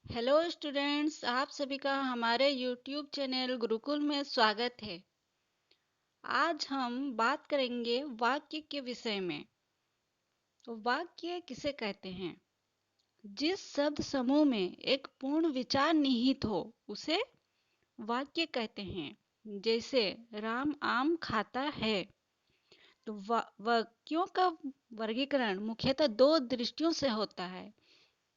Hello students, आप सभी का हमारे यूट्यूब चैनल गुरुकुल में स्वागत है। आज हम बात करेंगे वाक्य के विषय में। तो वाक्य किसे कहते हैं? जिस शब्द समूह में एक पूर्ण विचार निहित हो उसे वाक्य कहते हैं। जैसे राम आम खाता है। तो वाक्यों का वर्गीकरण मुख्यतः दो दृष्टियों से होता है।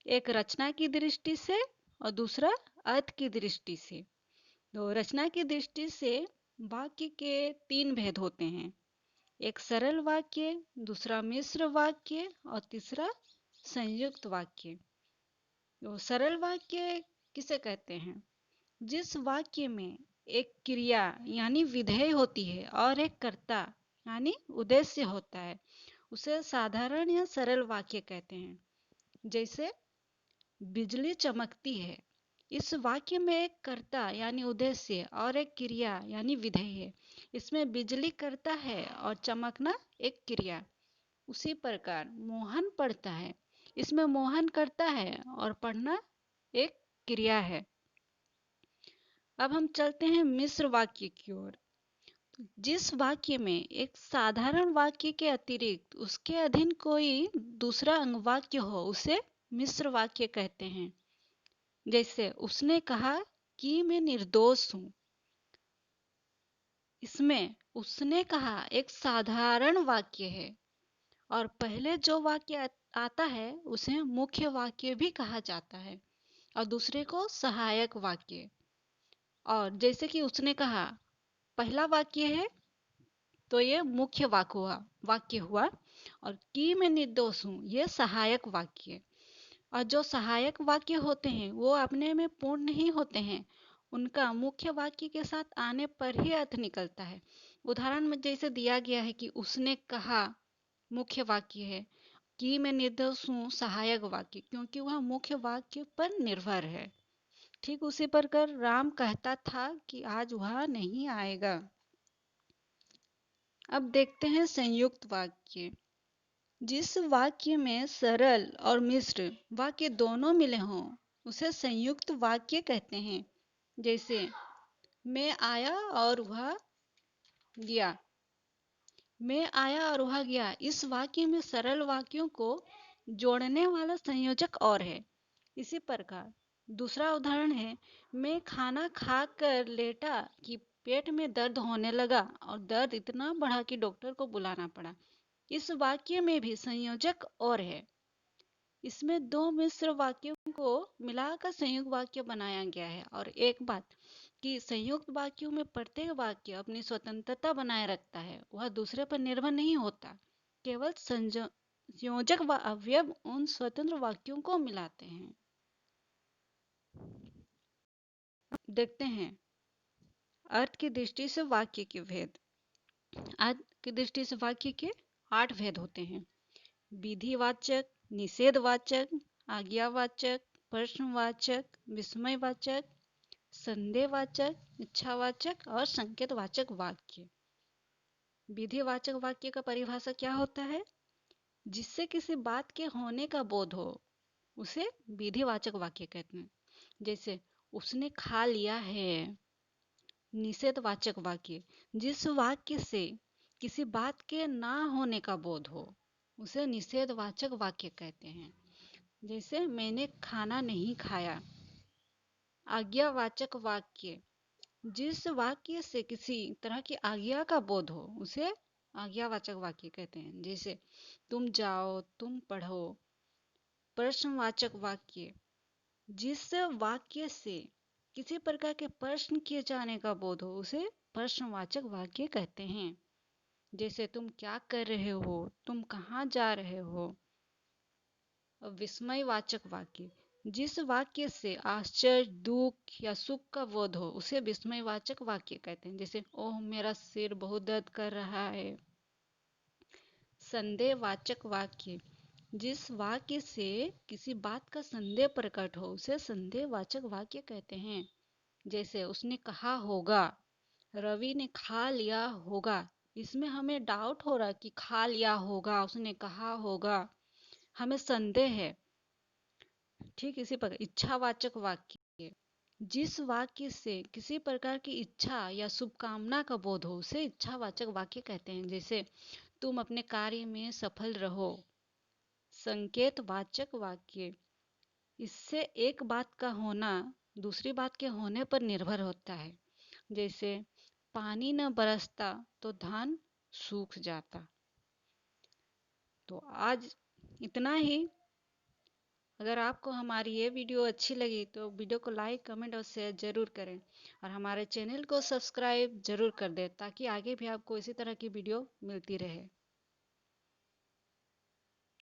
एक रचना की दृष्टि से और दूसरा अर्थ की दृष्टि से। तो रचना की दृष्टि से वाक्य के तीन भेद होते हैं। एक सरल वाक्य, दूसरा मिश्र वाक्य और तीसरा संयुक्त वाक्य। तो सरल वाक्य किसे कहते हैं? जिस वाक्य में एक क्रिया यानी विधेय होती है और एक कर्ता यानी उद्देश्य होता है उसे साधारण या सरल वाक्य कहते हैं। जैसे बिजली चमकती है। इस वाक्य में एक कर्ता यानी उद्देश्य और एक क्रिया यानी विधेय है। इसमें बिजली कर्ता है और चमकना एक क्रिया। उसी प्रकार मोहन पढ़ता है। इसमें मोहन करता है और पढ़ना एक क्रिया है। अब हम चलते हैं मिश्र वाक्य की ओर। जिस वाक्य में एक साधारण वाक्य के अतिरिक्त उसके अधीन कोई दूसरा अंगवाक्य हो उसे मिश्र वाक्य कहते हैं। जैसे उसने कहा कि मैं निर्दोष हूं। इसमें उसने कहा एक साधारण वाक्य है और पहले जो वाक्य आता है उसे मुख्य वाक्य भी कहा जाता है और दूसरे को सहायक वाक्य। और जैसे कि उसने कहा पहला वाक्य है तो ये मुख्य वाक्य हुआ और कि मैं निर्दोष हूं ये सहायक वाक्य। और जो सहायक वाक्य होते हैं वो अपने में पूर्ण नहीं होते हैं, उनका मुख्य वाक्य के साथ आने पर ही अर्थ निकलता है। उदाहरण में जैसे दिया गया है कि उसने कहा मुख्य वाक्य है, कि मैं निर्दोष हूँ सहायक वाक्य, क्योंकि वह मुख्य वाक्य पर निर्भर है। ठीक उसी प्रकार राम कहता था कि आज वह नहीं आएगा। अब देखते हैं संयुक्त वाक्य। जिस वाक्य में सरल और मिश्र वाक्य दोनों मिले हों उसे संयुक्त वाक्य कहते हैं। जैसे मैं आया और वह गया। मैं आया और वह गया इस वाक्य में सरल वाक्यों को जोड़ने वाला संयोजक और है। इसी प्रकार दूसरा उदाहरण है, मैं खाना खाकर लेटा कि पेट में दर्द होने लगा और दर्द इतना बढ़ा कि डॉक्टर को बुलाना पड़ा। इस वाक्य में भी संयोजक और है। इसमें दो मिश्र वाक्यों को मिलाकर संयुक्त वाक्य बनाया गया है। और एक बात कि संयुक्त वाक्यों में प्रत्येक वाक्य अपनी स्वतंत्रता बनाए रखता है, वह दूसरे पर निर्भर नहीं होता। केवल संयोजक व अवयव उन स्वतंत्र वाक्यों को मिलाते हैं। देखते हैं अर्थ की दृष्टि से वाक्य के भेद। अर्थ की दृष्टि से वाक्य के 8 भेद होते हैं। विधिवाचक, निषेधवाचक, आज्ञावाचक, प्रश्नवाचक, विस्मयवाचक, संदेहवाचक, इच्छावाचक और संकेतवाचक वाक्य। विधिवाचक वाक्य का परिभाषा क्या होता है? जिससे किसी बात के होने का बोध हो उसे विधिवाचक वाक्य कहते हैं। जैसे उसने खा लिया है। निषेधवाचक वाक्य, जिस वाक्य से किसी बात के ना होने का बोध हो उसे निषेधवाचक वाक्य कहते हैं। जैसे मैंने खाना नहीं खाया। आज्ञावाचक वाक्य, जिस वाक्य से किसी तरह की आज्ञा का बोध हो उसे आज्ञावाचक वाक्य कहते हैं। जैसे तुम जाओ, तुम पढ़ो। प्रश्नवाचक वाक्य, जिस वाक्य से किसी प्रकार के प्रश्न किए जाने का बोध हो उसे प्रश्नवाचक वाक्य कहते हैं। जैसे तुम क्या कर रहे हो, तुम कहाँ जा रहे हो। विस्मयवाचक वाक्य, जिस वाक्य से आश्चर्य, दुख या सुख का बोध हो उसे विस्मयवाचक वाक्य कहते हैं। जैसे ओह मेरा सिर बहुत दर्द कर रहा है। संदेहवाचक वाक्य, जिस वाक्य से किसी बात का संदेह प्रकट हो उसे संदेहवाचक वाक्य कहते हैं। जैसे उसने कहा होगा, रवि ने खा लिया होगा। इसमें हमें डाउट हो रहा कि खा लिया होगा, उसने कहा होगा, हमें संदेह है। ठीक इसी प्रकार इच्छावाचक वाक्य, जिस वाक्य से किसी प्रकार की इच्छा या शुभकामना का बोध हो उसे इच्छावाचक वाक्य कहते हैं। जैसे तुम अपने कार्य में सफल रहो। संकेतवाचक वाक्य, इससे एक बात का होना दूसरी बात के होने पर निर्भर होता है। जैसे पानी न बरसता तो धान सूख जाता। तो आज इतना ही। अगर आपको हमारी ये वीडियो अच्छी लगी तो वीडियो को लाइक, कमेंट और शेयर जरूर करें और हमारे चैनल को सब्सक्राइब जरूर कर दें ताकि आगे भी आपको इसी तरह की वीडियो मिलती रहे।